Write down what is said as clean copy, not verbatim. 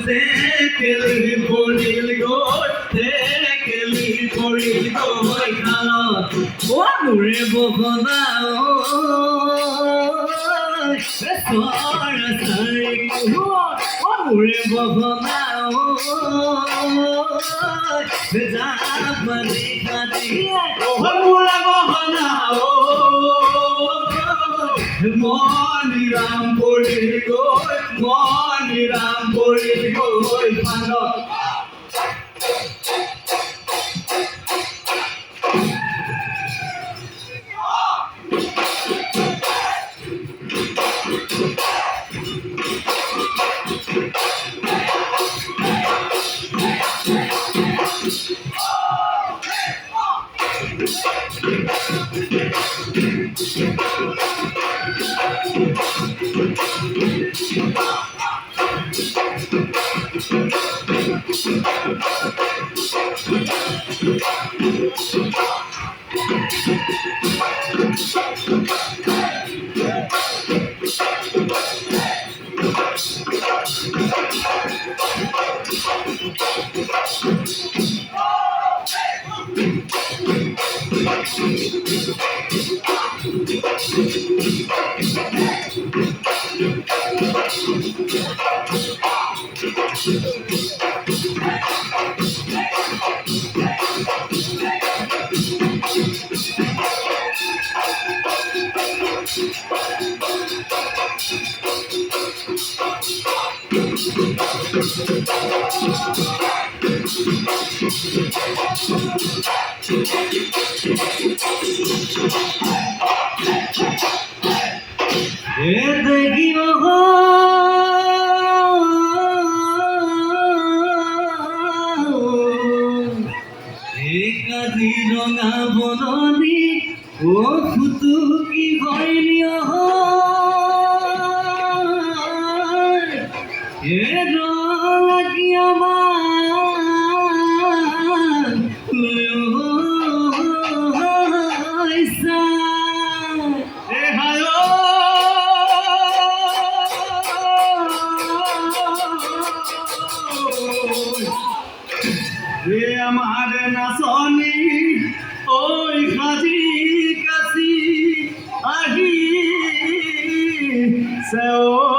Tekeli poril goy, tekeli poril goy khalo. Onure bokona oy, sora sari ko. Onure bokona oy, japani khati. Onure bokona oy, moniram poril goy, moniram poril goy khalo. দেখিও কাজি ৰঙা বননি ও ফুটুকি ভৈলিও লাগি আমার লইছা আমার নাচনি ওই খাজি কাছি আহি সেও